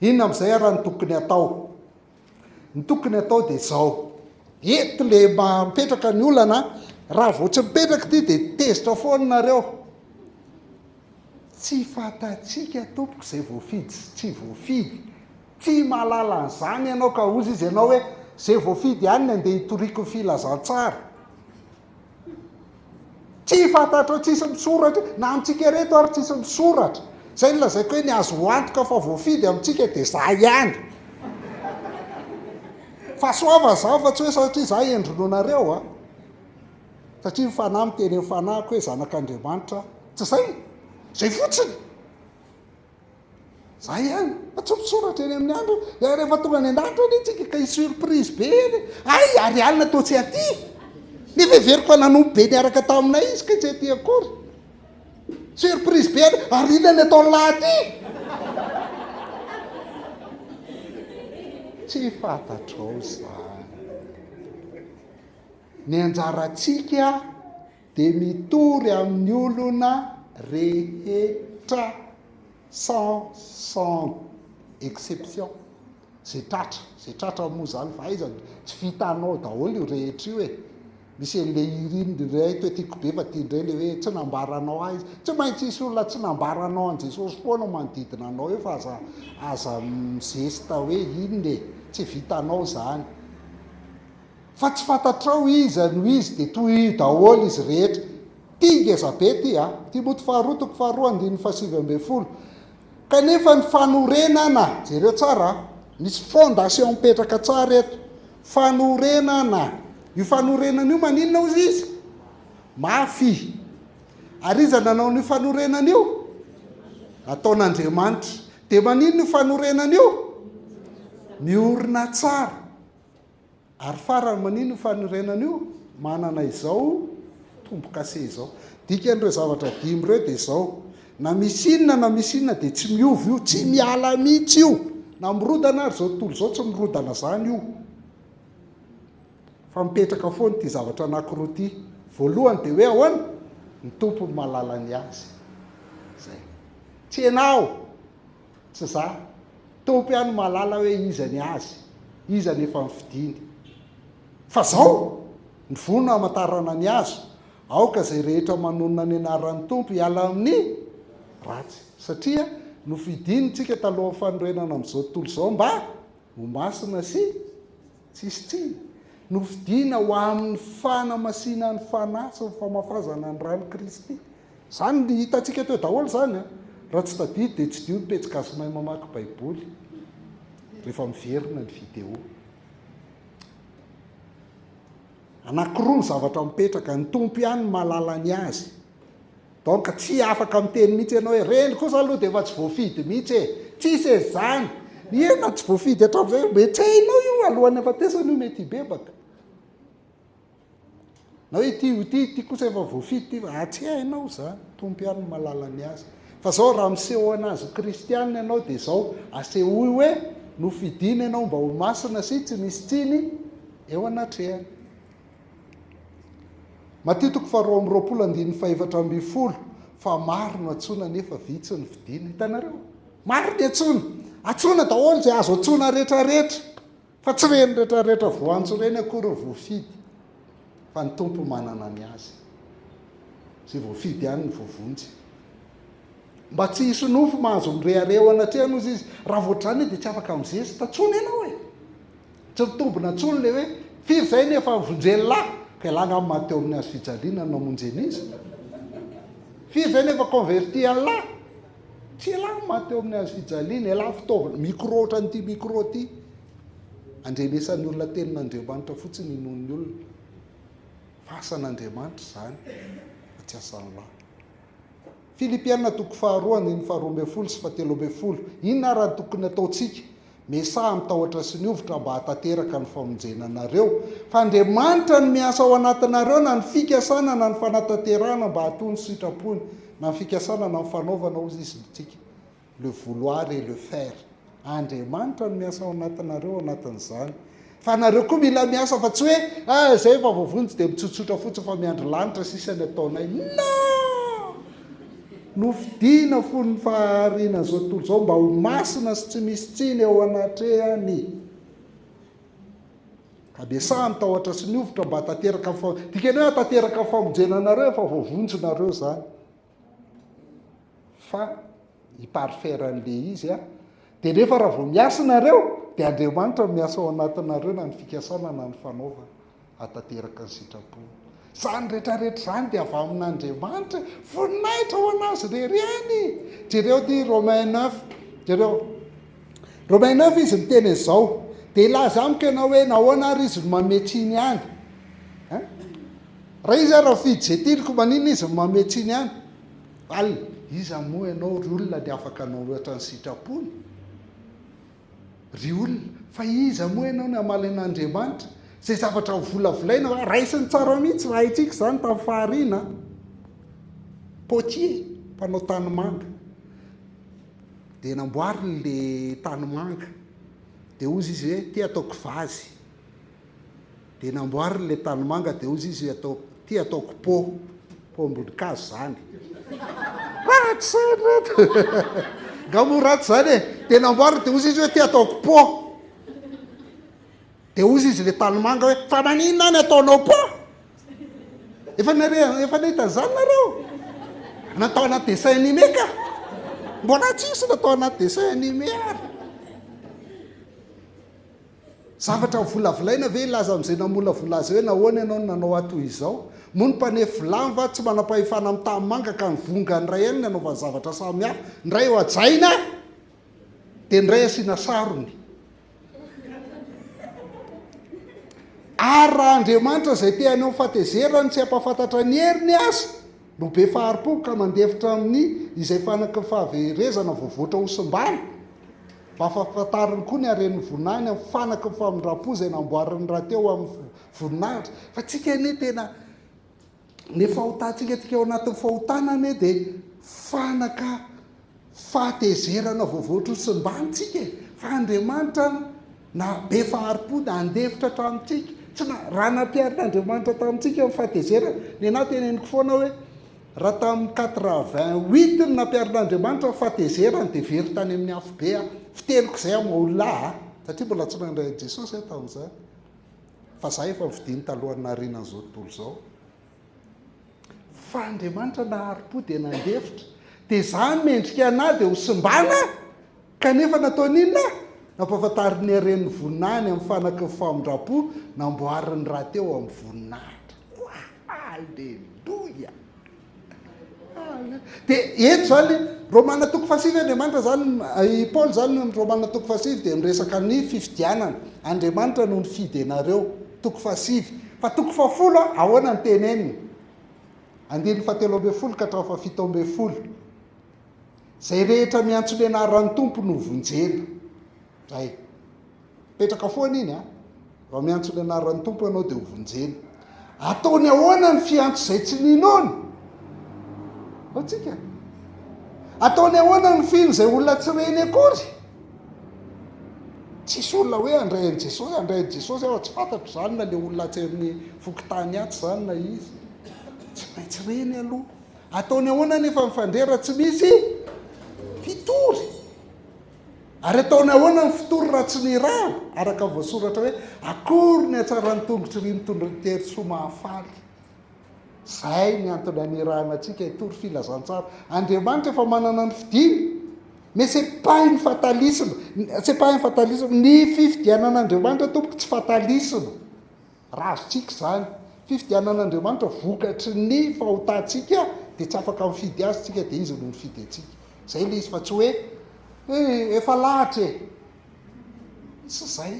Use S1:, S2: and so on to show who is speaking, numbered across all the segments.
S1: inona amin'izay raha ny tokony atao ny tokony atao dia zao eto le mipetraka ny olana raha voatsy mipetraka ty dia tezitra foanareo tsy fatatsika tompoko izay voafidy tsy voafidy tsy mahalala an'izany ianao ka ozy izy ianao hoe zay voafidy ihany andeha hitoriako filazantsara tsy fantatra tsisy misoratra na amintsika reto ary tsisy misoratra zay ny lazaiko hoe ny azo hoantoka fa voafidy amintsika dia za ihany fa soava za fa tsy hoe satria za endrononareo a satria mifanahy miteny mifanahiko hoe zanak'Andriamanitra tsy zay fotsiny za ihany fa tsy misoratra eny amin'ny andro rehefa tonga ny an-danitra ny tsika ka surprise be eny ay ary alina tao tsy aty nefa everiko nanompo be niaraka taminay izy ka tsy aty akory surprise be eny ary inona ny atao lahaty tsy fantatrao zany ny anjarantsika dia mitory amin'ny olona rehetra sans exception zay tratra moa zany fa aizany tsy vitanao daholo io rehetra io e misy an'le iriny ray toetiako be fa tiandray le hoe tsy nambaranao azy tsy maintsy isy olona tsy nambaranao an' Jesosy foana manodidina anao eo fa aza mizesta hoe inone tsy vitanao zany fa tsy fantatrao iza no izy dia toy daholo izy rehetra ty ngezabe ty Timoty 2:7-10 kanefa ny fanorenana jereo tsara misy fondation mipetraka tsara eto fanorenana io fanorenana io maninona ozy izy mafy ary iza nanao ny fanorenana io ataon'Andriamanitra dia maninona io fanorenana io miorina tsara ary farany maninona io fanorenana io manana izao tombo-kase izao dika an'ireo zavatra dimy ireo dia izao na misy inona dia tsy miovy io tsy miala mihitsy io na mirodana ary zao tontolo izao tsy mirodana zany io fa mipetraka foana ty zavatra anankiroa ty voalohany dia hoe ahoana ny tompony mahalala ny azy zay tsy ianao tsy za tompo ihany mahalala hoe iza ny azy iza ny efa mifidiny fa zao ny vonona hamantarana ny azo aoka zay rehetra manonona ny anaran'ny tompo hiala amin'ny ratsy satria no fidinitsika taloha fanorenana amin'izao tontolo izao mba ho masina sy tsisy tsiny no fidina ho amin'ny fanamasinany fanahy sy ny famafazana ny rano Kristy zany ny hitantsika teo daholo zany raha tsy tadidy dia tsy dio mipetsika azy mahay mamaky baiboly rehefa miverina ny video anankiroa ny zavatra mipetraka ny tompo ihany mahalala ny azy donc tsy afaka miteny mihitsy ianao hoe reny kosa aloha dia efa tsy voafidy mihitsy e tsisy e zany ny ena tsy voafidy hatramin'izay mety hainao io alohan'ny afatesana io mety hibebaka na hoe ty kosa efa voafidy ty tsy hainao zany tompo ihany mahalala ny azy fa zao raha miseho anazy kristianina ianao dia zao asehoy hoe no fidina ianao mba ho masina sy tsy misy tsiny eo anatrehany Matitoko 2:2-5 fa maro no atsona nefa vitsy ny fidina hitanareo maro ny atsona daholo zay azo atsona rehetrarehetra fa tsy reny rehetrarehetra voantso reny akory voafidy fa ny tompo manana ny azy zay voafidy ihany ny voavonjy mba tsy hisy nofo mahazo mirehare anatrehany ozy izy raha voatrany dia tsy afaka mizesy tatsona ianao e tsy mitombona atsony le hoe firy zay nefa mivonjeny lahy ka ilana amin'ny mateo amin'ny azo fijaliana no namonjeny izy firy zay nefa converti an'lahy tsy ilana mateo amin'ny azo fijaliana ela fitaovana micro ohatran'ity micro ty andrenesan'ny olona tenin'Andriamanitra fotsiny inon'ny olona fasan'Andriamanitra zany fa tsy asan'lahy Filipianina 2:12-13 inona raha tokony ataontsika mesaha mitahotra sy ny ovitra mba hatateraka ny famonjenanareo fa Andriamanitra ny miasa ao anatinareo na ny fikasana na ny fanatanterahana mba hatony sitrapony na ny fikasana na ny fanaovana ozy izy tsika le vouloir et le faire Andriamanitra ny miasa ao anatinareo anatin'izany fa nareo koa mila miasa fa tsy hoe zay efa voavonjy dia mitsotsotra fotsiny fa miandro lanitra sisany ataonay no nofidiana fony fahariana zao tontolo zao mba ho masina sy tsy misy tsiny ao anatrehany abesa mitahotra sy ny ovitra mba tanteraka dikany hoe tanteraka famonjenanareo efa voavonjinareo zany fa hiparferan'le izy a dia nefa raha vao miasinareo dia Andriamanitra miasa ao anatinareo na ny fikasana na ny fanaovana hatanteraka ny sitrapony zany rehetrarehetra zany dia avy amin'Andriamanitra voninahitra ho anazy reriany jereo ty Romain 9 jereo Romain 9 izy miteny izao dia ilaza amiko ianao hoe nahoana ary izy mametsiny any raha izy raha fidy zay tiliko maninona izy mametsiny any al iza moa ianao ry olona dia afaka anao loatra ny sitrapony ry olona fa iza moa ianao ny amaly an'Andriamanitra zay zavatra ho volavolaina raisiny tsara mihitsy raha itsika zany tamin'ny fahariana potier mpanao tanimanga dia namboariny le tanimanga dia ozy izy hoe ty ataoko vazy dia namboariny le tanimanga dia ozy izy ty ataoko pombonikazo zany ratsy zany reto ngamo ratsy zany e dia namboariny dia ozy izy hoe ty ataoko po dia ozy izy le tanimanga hoe fa maninona ny ataonao po efa nahita zany nareo natao anaty dessin animé ka mbola tsisy natao anaty dessin animé ary zavatra volavolaina ve ilaza amin'izay namola azy hoe nahoana ianao nanao atoy izao moa ny mpanefy lamba tsy manam-pahefana amin'ny tanimanga ka nivonga ny ray any nanaovany zavatra samihafa ny ray eo ajaina dia ny ray asiana sarony ary raha Andriamanitra izay teany ao fatezerany tsy ampafantatra ny heriny azy no be faharipo ka mandefitra amin'ny izay fanaky ny fahaverezana voavoatra hosimbany mba afafantariny koa ny haren'ny voninahiny amin'ny fanaky ny famindrapo izay namboariny raha teo amin'ny voninahitra fa tsika anie tena ny fahotantsika tika ao anatin'ny fahotanany dia fanaka fahatezerana voavoatra hosimbany tsika fa Andriamanitra na be faharipo na andefitra tamintsika tsy raha nampiarin'Andriamanitra tamintsika amin'ny fahatezerana ny anahy teneniko foana hoe raha tamin'ny 88 ny nampiarin'Andriamanitra fahatezerana dia very tany amin'ny afobe fiteliko izay amaolona satria mbola tsy nandray Jesosy tamin'izany fa za efa mividiny talohan'ny narinan'izao tontolo izao fa Andriamanitra naharipo dia nandefitra dia za mendrika anahy dia ho simbana kanefa nataon'inona nampafantariny haren'ny voninahiny amin'ny fanaky ny famindrapo namboariny raha teo amin'ny voninahitra alleluia dia eto zany Romana toko fasivy Andriamanitra zany Paoly zany Romana toko fasivy dia miresaka ny fifidianana Andriamanitra no nifidy anareo toko fasivy fa toko fafolo ahoana ny teneniny 17 ka hatramin'ny 17 zay rehetra miantso ny anaran'ny tompo no vonjena zay petraka foana iny raha miantso ny anaran'ny tompo ianao dia hovonjena ataony ahoana ny fiantso izay tsy ninony atsika ataony ahoana ny fino izay olona tsy reny akory tsisy olona hoe andray'n Jesosy aho tsy fantatro zany na le olona tsy amin'ny fokotany atsy zany na izy tsy maintsy reny aloha ataony ahoana nefa mifandrera tsy misy fitory ary ataony ahoana ny fitory raha tsy ny raha araka voasoratra hoe akory ny atsaran'ny tongotry ry mitondra ny tery soa mahafaly zay ny antony anirahana antsika hitory filazantsara Andriamanitra efa manana ny fidiny mais c'est pas une fatalisme ny fifidianan'Andriamanitra tompoko tsy fatalisme raha azotsika zany fifidianan'Andriamanitra vokatry ny fahotantsika dia tsy afaka mifidy azy tsika dia izy no mifidy atsika zay le izy fa tsy hoe efa lahatra sy zay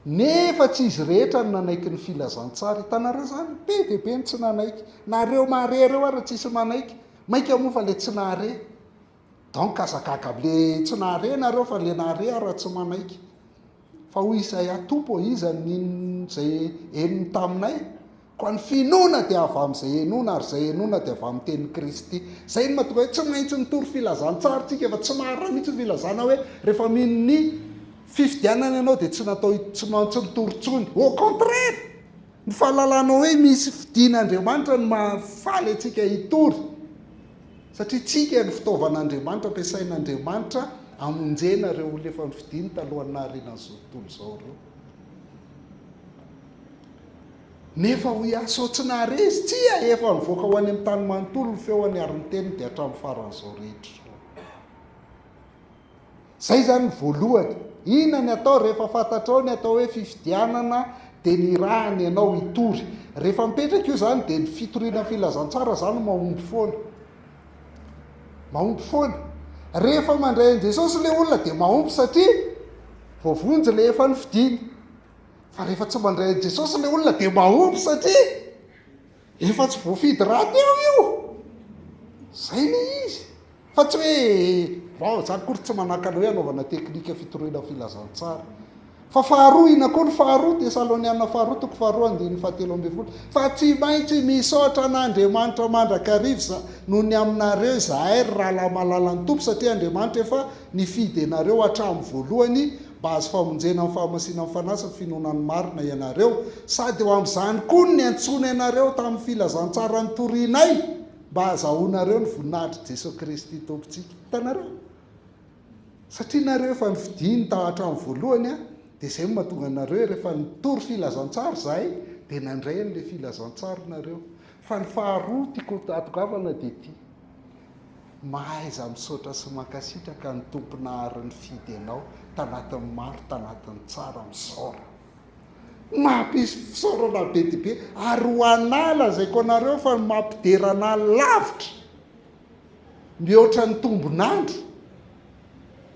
S1: nefa tsy izy rehetra no nanaiky ny filazantsara hitanareo zany be dia be ny tsy nanaiky nareo mahare reo ary tsisy manaiky maika moa fa le tsy nahare donc azakaka le tsy nahare nareo fa le nahare ary tsy manaiky fa hoy izay atompo iza zay enony taminay ko ny finoana dia avy amin'izay enona ary zay enona dia avy amin'ny tenin'i Kristy zay no mahatonga hoe tsy maintsy nitory filazantsara tsika efa tsy mahara mihitsy filazana hoe rehefa minony fifidianana ianao dia tsy maintsy nitory tsony au contraire ny fahalalana hoe misy fidian'andriamanitra ny mahafaly atsika hitory satria tsika ny fitaovan'andriamanitra ampiasain'andriamanitra amonjena reo olona efa nyfidiny talohan'ny naharenan'izao tontolo izao reo nefa ho asotsina rezy tsia efa nivoaka ho any amin'ny tany manontolo ny feo any ary ny teniny dia hatramin'ny faran'izao rehetra zay zany ny voalohany inona ny atao rehefa fantatrao ny atao hoe fifidianana dia ny rahany ianao hitory rehefa mipetraka io zany dia ny fitoriana filazantsara zany mahomby foana rehefa mandray an' Jesosy le olona dia mahomby satria voavonjy le efa nifidiny fa rehefa tsy mandray an' Jesosy le olona dia mahomby satria efa tsy voafidy raha teo io zay le izy fa tsy hoe zany kory tsy manakana hoe anaovana teknika fitoriana filazantsara fa faharoa ina koa ny faharoa Tesaloniana faharoa toko faharoa andiny fahatelo amby folo fa tsy maintsy misaotra n'Andriamanitra mandrakarivo noho ny aminareo zahay raha malalan'ny tompo satria Andriamanitra efa nifidy anareo hatramin'ny voalohany mba azo famonjena amin'ny fahamasina amin'ny fanasa finoanany marina ianareo sady eo amin'izany koa ny antsony ianareo tamin'ny filazantsara ny torianay mba azahoanareo ny voninahitry Jesosy Kristy tompontsika hitanareo satria nareo efa nifidiny hatramin'ny voalohany dia izay mahatonga anareo rehefa nitory filazantsara zahay dia nandray an'ilay filazantsara nareo fa ny faharoa tiako atokavana dia ty mahaiza misaotra sy mankasitraka ny tompona ny fidy ianao tanatin'ny maro tanatin'ny tsara misaora mampisy fisaorana be dia be ary ho anala zay ko anareo fa mampiderana lavitra mihoatra ny tombonandro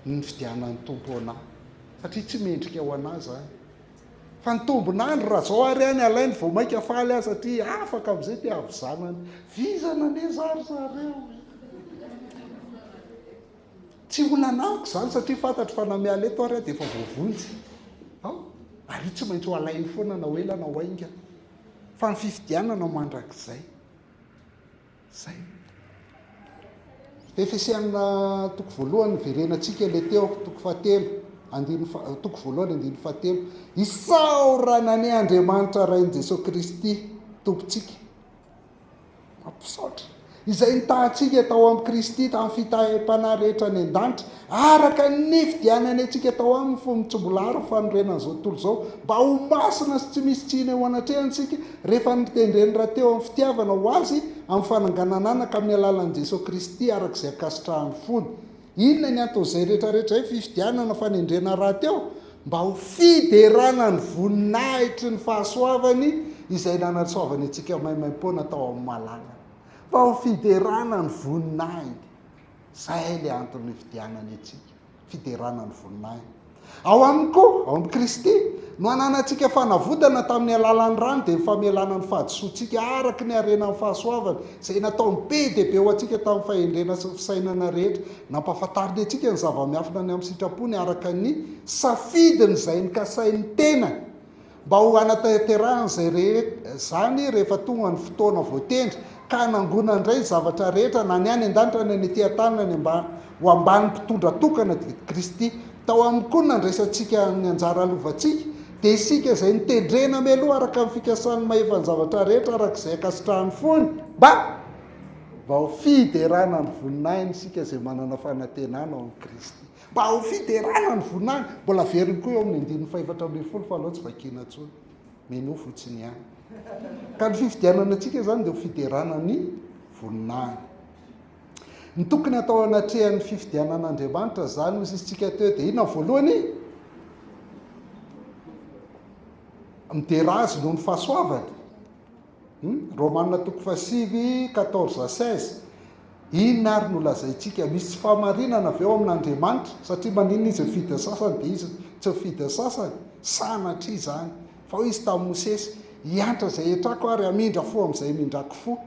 S1: ny fidianan'ny tompo anao satria tsy mendrika ho anazy zany fa ny tombonandro raha zao ary any alainy vao maika faly azy satria afaka amin'izay dia avy zanany vizana ane zareo tsy olanako zany satria fantatro fa namiala eto ary dia efa voavonjy ary tsy maintsy ho alainy foana na hoela na hoainga fa ny fifidianana mandrak'izay zay Efesiana toko voalohany verenantsika le teo toko fahatelo toko voalohany andiny fahatelo isaorana ny Andriamanitra rain' Jesosy Kristy tompontsika mampisaotra izay nitahantsika tao amin'ny Kristy tamin'ny fitahim-panahy rehetra ny an-danitra araka ny fidianany antsika tao aminy fo mitsombola ary fanorenan'izao tontolo izao mba ho masina sy tsy misy tsiny ho anatrehantsika rehefa nitendreny raha teo amin'ny fitiavana ho azy amin'ny fananganana ka amin'ny alalan'i Jesosy Kristy arak'izay akasitrahany fony inona ny anton'izay rehetrarehetra hoe fifidianana fanendrena raha teo mba ho fiderana ny voninahitry ny fahasoavany izay nanasoavany antsika maimaim-poana tao amin'ny malala mba ho fiderana ny voninahity zay le anton'ny fidianany atsika fiderana ny voninahity ao aminy koa ao amin'ny Kristy no ananantsika fanavodana tamin'ny alalan'ny rano dia mifamelana ny fahadisoantsika araky ny harenan'ny fahasoavany izay nataony be dia be ho antsika tamin'ny fahendrena sy fisainana rehetra nampahafantariny antsika ny zava-miafina ny amin'ny sitrapony araka ny safidiny izay nikasain'ny tena mba ho anatanterahany zany rehefa tonga ny fotoana voatendry ka hanangona indray zavatra rehetra na ny any an-danitra na ny ety-tanana ny ho ambany mpitondra tokana dia Kristy tao amin'ny koa nandraisantsika ny anjara lovantsika dia isika izay nitendrena meloha araka amin'ny fikasan'ny maheva ny zavatra rehetra arak'izay akasitrahany fony mba ho fiderana ny voninahiny isika izay manana fanantenana ao amin'ny Kristy mba ho fiderana ny voninahiny mbola veriny koa eo amin'ny andininy faefatra ambin'ny folo fa aloha tsy vakiana tsony meno fotsiny ihany ka ny fifidianana antsika zany dia ho fiderana ny voninahiny ny tokony atao anatrehan'ny fifidianan'Andriamanitra zany misy isitsika teo dia inona voalohany midera azy noho ny fahasoavany Romanina toko fasivy 14:16 inona ary no lazaintsika misy tsy fahamarinana avy eo amin'Andriamanitra satria maninona izy fidy sasany dia izy tsy fidy sasany sanatria izany fa ho izy tamin'ny Mosesy hiantra izay etrako ary hamindra fo amin'izay mindrako fo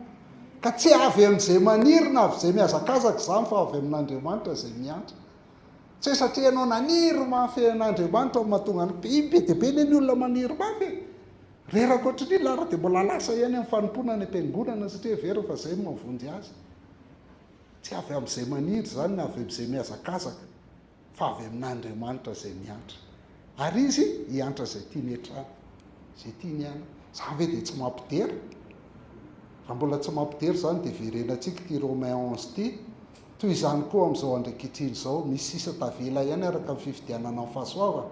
S1: ka tsy avy amin'izay manirina avy izay mihazakazaka izany fa avy amin'Andriamanitra izay miantra tsy satria ianao naniry mafy an'Andriamanitra mahatonga ny be dia be ny olona maniry mafy reraka ohatran'ny lara dia mbola lasa ihany amin'ny fanompona ny ampiangonana satria vera fa izay mavonjy azy tsy avy amin'izay maniry zany na avy amin'izay mihazakazaka fa avy amin'Andriamanitra izay miantra ary izy hiantra izay tiany hatrany izay tiany ihany za ve dia tsy mampidera raha mbola tsy mampidera zany dia verenantsika ty Romain 11 ty toy izany koa amin'izao andraikitriny izao misy sisa tavela ihany araka amin'ny fifidianana amin'ny fahasoavana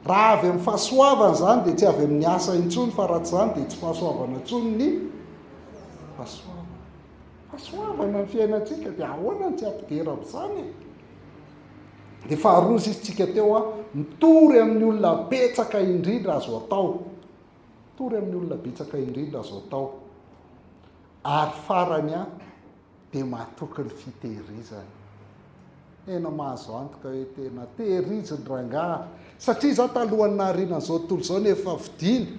S1: raha avy amin'ny fahasoavana zany dia tsy avy amin'ny asa intsony fa raha tsy zany dia tsy fahasoavana intsony ny fahasoavana ny fiainantsika dia ahoana ny tsy ampidera amin'izany dia faharoa sisitsika teo mitory amin'ny olona betsaka indrindra azo atao mitory amin'ny olona betsaka indrindra azo atao ary farany dia mahatoky ny fitehirizana tena mahazo antoka hoe tena tehiriziny rangaha satria za talohany naharinan'izao tontolo izao nefa vidiana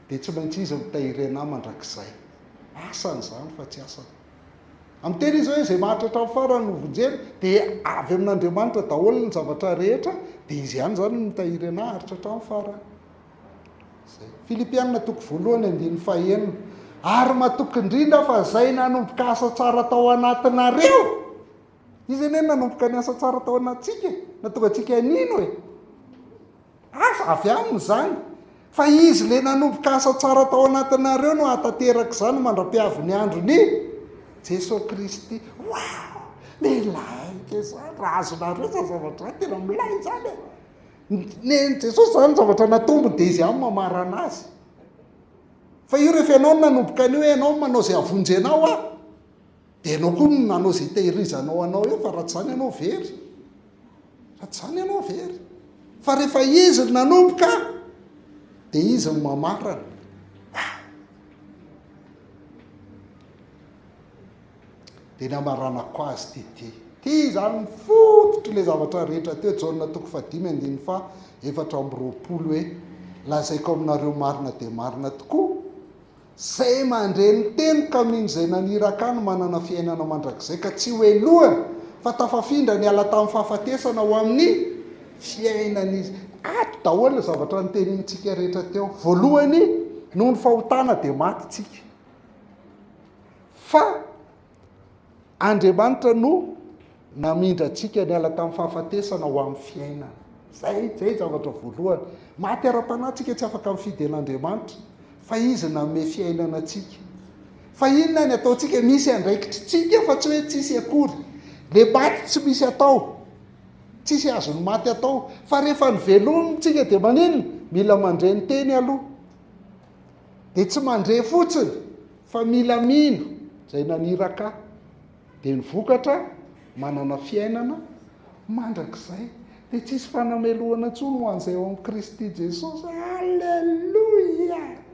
S1: dia tsy maintsy izy mitahiry anahy mandrakizay asany zany fa tsy asany amin'ny teny izy hoe izay mahatratra amin'ny farany no vonjeny dia avy amin'Andriamanitra daholo ny zavatra rehetra dia izy ihany zany mitahiry anahy haritratra amin'ny farany zay Filipianina toko 1:5 ary matoky indrindra fa zay nanomboka asa tsara tao anatinareo izy eny nanomboka ny asa tsara tao anatsika natonga atsika anino hoe asa avy aminy zany fa izy le nanomboka asa tsara tao anatinareo no hatateraka izany mandra-piavy ny androny Jesosy Kristy wow milaika zany raha azonareo za zavatra tena milay zany ny Jesosy zany zavatra natombony dia izy ihany mamarana azy fa io rehefa ianao no nanomboka an'io hoe ianao manao izay avonjenao dia ianao koa no nanao izay tehirizanao anao eo fa raha tsy zany ianao very raha tsy zany ianao very fa rehefa izy no nanomboka dia izy no mamarana dia ny amaranako azy ty zany fototry le zavatra rehetra teo Jaona 5:4 hoe lazaiko aminareo marina dia marina tokoa zay mandreny teny ka mino izay naniraka no manana fiainana mandrakizay ka tsy hoe lohana fa tafafindra ny ala tamin'ny fahafatesana ho amin'ny fiainan'izy ato daholo ny zavatra nytenintsika rehetra teo voalohany noho ny fahotana dia maty tsika fa Andriamanitra no namindra antsika ny ala tamin'ny fahafatesana ho amin'ny fiainana zay zavatra voalohany maty ara-panahy tsika tsy afaka mifidy an'Andriamanitra fa izy nanome fiainana atsika fa inona ny ataontsika misy andraikitra tsika fa tsy hoe tsisy akory le maty tsy misy atao tsisy azony maty atao fa rehefa nyvelomitsika dia maninona mila mandre ny teny aloha dia tsy mandre fotsiny fa mila mino izay naniraka dia ny vokatra manana fiainana mandrakizay dia tsisy fanamelohana intsony ho an'izay ao amin'ny Kristy Jesosy. Alleluia.